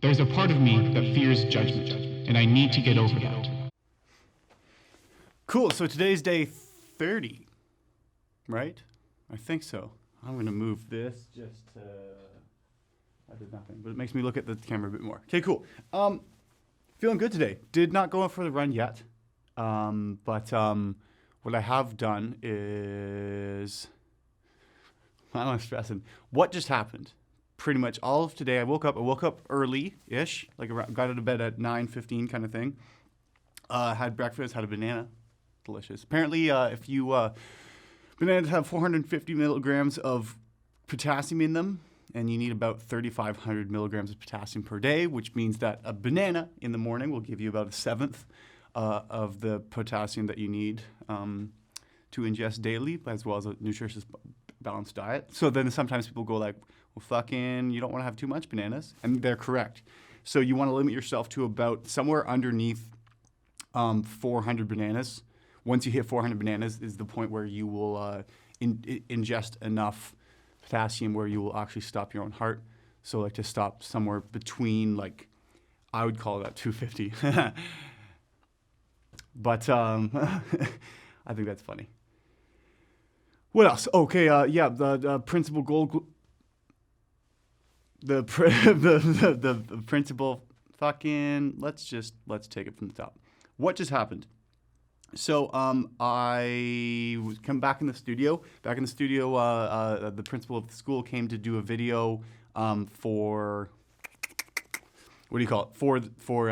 There's a part of me that fears judgment, and I need to get over that. Cool. So today's day 30, right? I think so. I'm going to move this just to... I did nothing, but it makes me look at the camera a bit more. Okay, cool. Feeling good today. Did not go out for the run yet, but what I have done is... I'm not stressing. What just happened? Pretty much all of today, I woke up early-ish, like got out of bed at 9:15 kind of thing. Had breakfast, had a banana. Delicious. Apparently, if you... bananas have 450 milligrams of potassium in them, and you need about 3,500 milligrams of potassium per day, which means that a banana in the morning will give you about a seventh of the potassium that you need to ingest daily, as well as a nutritious, balanced diet. So then sometimes people go like, well, fucking, you don't want to have too much bananas. And they're correct. So you want to limit yourself to about somewhere underneath 400 bananas. Once you hit 400 bananas is the point where you will ingest enough potassium where you will actually stop your own heart. So like to stop somewhere between, like, I would call that 250. But I think that's funny. What else? Okay, the principal goal, the principal fucking, let's take it from the top. What just happened? So I was come back in the studio. The principal of the school came to do a video for, what do you call it? For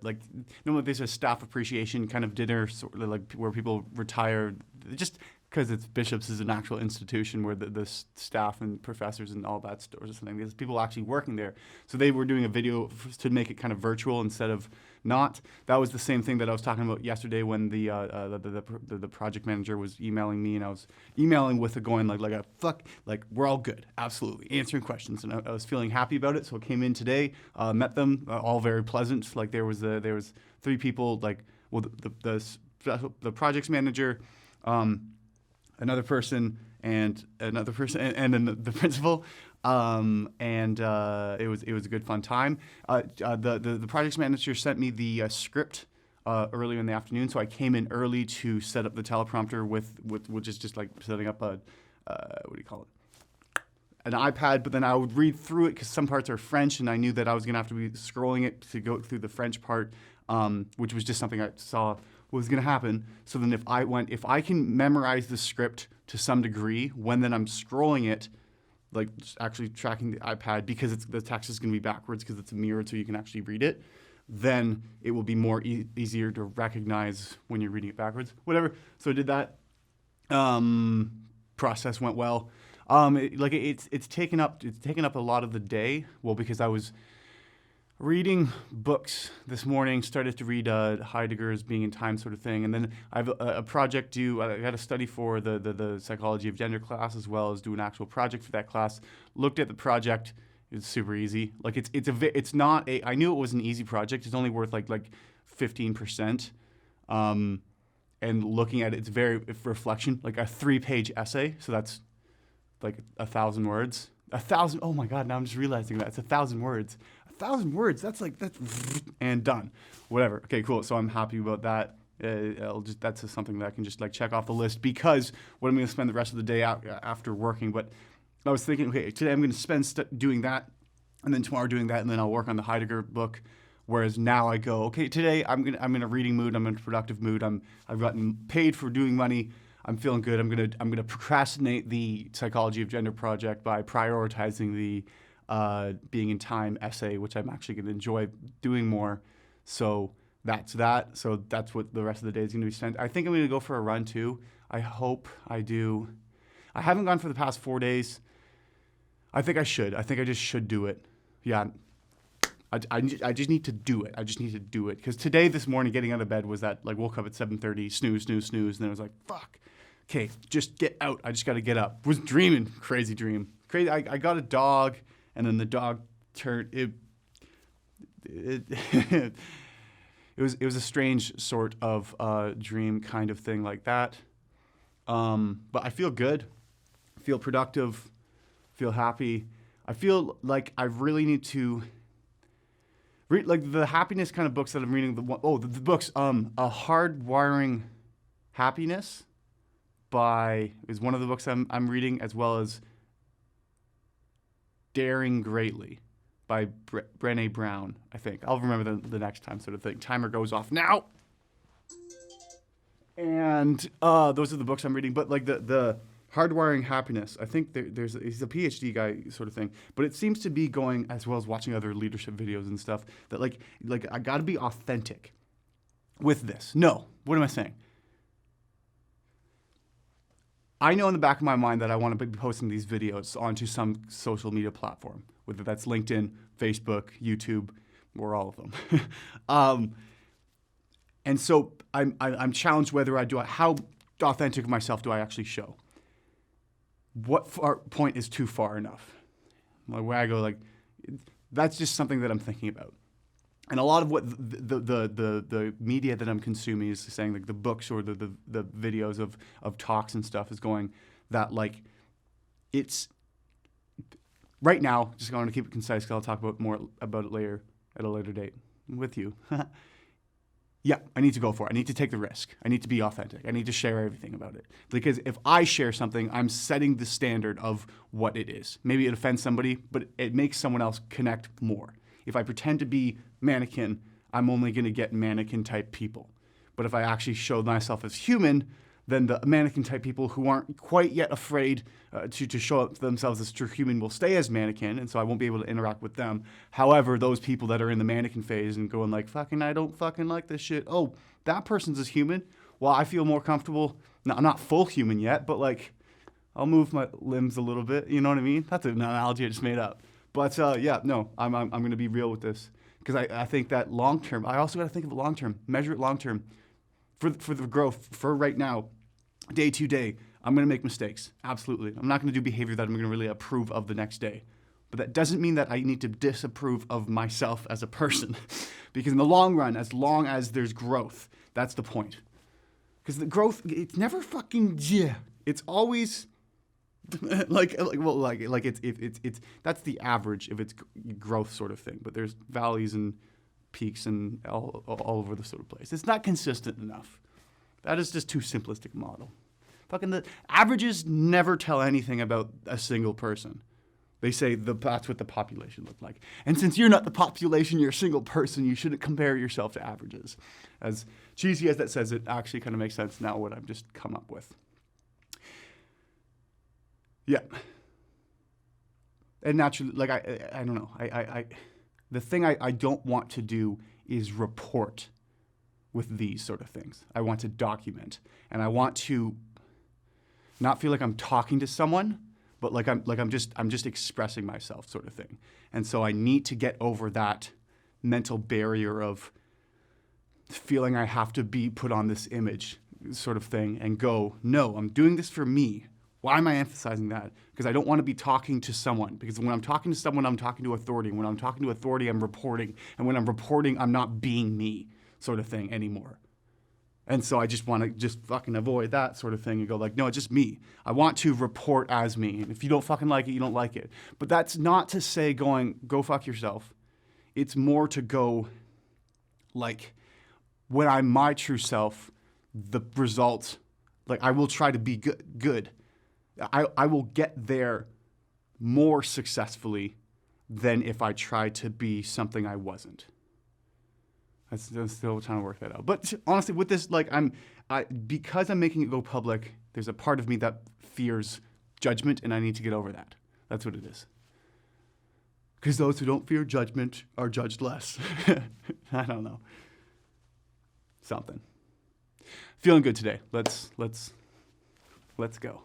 like, there's a staff appreciation kind of dinner, sort of like where people retire, just because it's Bishop's is an actual institution where the staff and professors and all that stores or something. There's people actually working there. So they were doing a video to make it kind of virtual instead of not. That was the same thing that I was talking about yesterday when the project manager was emailing me, and I was emailing with it going like we're all good, absolutely, answering questions, and I was feeling happy about it. So I came in today, met them, all very pleasant. Like there was three people, like, well, the projects manager, another person, and then the principal, and it was a good fun time. The projects manager sent me the script earlier in the afternoon, so I came in early to set up the teleprompter which is just like setting up a what do you call it? An iPad, but then I would read through it because some parts are French, and I knew that I was gonna have to be scrolling it to go through the French part, which was just something I saw was going to happen. So then if I can memorize the script to some degree when then I'm scrolling it, like actually tracking the iPad, because the text is going to be backwards because it's mirrored so you can actually read it, then it will be more easier to recognize when you're reading it backwards. Whatever. So I did that. Process went well. It's taken up a lot of the day. Well, because I was reading books this morning, started to read Heidegger's Being in Time sort of thing, and then I have a project due. I got to study for the psychology of gender class as well as do an actual project for that class. Looked at the project; it's super easy. Like it's not a. I knew it was an easy project. It's only worth like 15%. And looking at it, it's very reflection, like a 3-page essay. So that's like 1,000 words. 1,000. Oh my God! Now I'm just realizing that it's 1,000 words. 1,000 words, that's and done. Whatever. Okay, cool. So I'm happy about that. That's just something that I can just like check off the list, because what I'm going to spend the rest of the day out after working. But I was thinking, okay, today I'm going to spend doing that, and then tomorrow doing that, and then I'll work on the Heidegger book. Whereas now I go, okay, today I'm in a reading mood. I'm in a productive mood. I've gotten paid for doing money. I'm feeling good. I'm gonna procrastinate the psychology of gender project by prioritizing the Being in Time essay, which I'm actually going to enjoy doing more. So that's that. So that's what the rest of the day is going to be spent. I think I'm going to go for a run too. I hope I do. I haven't gone for the past 4 days. I think I should. I think I just should do it. Yeah. I just need to do it. I just need to do it. Because today, this morning, getting out of bed was that, like, woke up at 7:30, snooze. And then I was like, fuck. Okay, just get out. I just got to get up. Was dreaming. Crazy dream. Crazy. I got a dog. And then the dog turned it. It was a strange sort of dream kind of thing like that. But I feel good, feel productive, feel happy. I feel like I really need to like the happiness kind of books that I'm reading. The books, A Hardwiring Happiness is one of the books I'm reading, as well as Daring Greatly by Brené Brown, I think. I'll remember the next time, sort of thing. Timer goes off now. And those are the books I'm reading. But like the Hardwiring Happiness, I think he's a PhD guy sort of thing. But it seems to be going, as well as watching other leadership videos and stuff, that like I got to be authentic with this. No, what am I saying? I know in the back of my mind that I want to be posting these videos onto some social media platform, whether that's LinkedIn, Facebook, YouTube, or all of them. And so I'm challenged whether how authentic of myself do I actually show? What point is too far enough? Like where I go, like, that's just something that I'm thinking about. And a lot of what the media that I'm consuming is saying, like the books or the videos of talks and stuff is going that, like, it's right now, just going to keep it concise because I'll talk about it later at a later date with you. Yeah, I need to go for it. I need to take the risk. I need to be authentic. I need to share everything about it. Because if I share something, I'm setting the standard of what it is. Maybe it offends somebody, but it makes someone else connect more. If I pretend to be mannequin, I'm only going to get mannequin-type people. But if I actually show myself as human, then the mannequin-type people who aren't quite yet afraid to show up themselves as true human will stay as mannequin, and so I won't be able to interact with them. However, those people that are in the mannequin phase and going like, fucking, I don't fucking like this shit. Oh, that person's as human. Well, I feel more comfortable. No, I'm not full human yet, but like, I'll move my limbs a little bit. You know what I mean? That's an analogy I just made up. But yeah, no, I'm going to be real with this because I think that long term, I also got to think of it long term, measure it long term for the growth for right now, day to day. I'm going to make mistakes. Absolutely. I'm not going to do behavior that I'm going to really approve of the next day. But that doesn't mean that I need to disapprove of myself as a person because in the long run, as long as there's growth, that's the point. Because the growth, it's never fucking, yeah, it's always it's that's the average of its growth sort of thing. But there's valleys and peaks and all over the sort of place. It's not consistent enough. That is just too simplistic model. Fucking the averages never tell anything about a single person. They say that's what the population looked like. And since you're not the population, you're a single person, you shouldn't compare yourself to averages. As cheesy as that says, it actually kind of makes sense now what I've just come up with. Yeah. And naturally, like, I don't know. The thing I don't want to do is report with these sort of things. I want to document. And I want to not feel like I'm talking to someone, but I'm just expressing myself sort of thing. And so I need to get over that mental barrier of feeling I have to be put on this image sort of thing and go, no, I'm doing this for me. Why am I emphasizing that? Because I don't want to be talking to someone. Because when I'm talking to someone, I'm talking to authority. When I'm talking to authority, I'm reporting. And when I'm reporting, I'm not being me sort of thing anymore. And so I just want to just fucking avoid that sort of thing and go like, no, it's just me. I want to report as me. And if you don't fucking like it, you don't like it. But that's not to say go fuck yourself. It's more to go like, when I'm my true self, the result, like I will try to be good. I will get there more successfully than if I tried to be something I wasn't. I'm still trying to work that out. But honestly, with this, like because I'm making it go public, there's a part of me that fears judgment, and I need to get over that. That's what it is. Because those who don't fear judgment are judged less. I don't know. Something. Feeling good today. Let's go.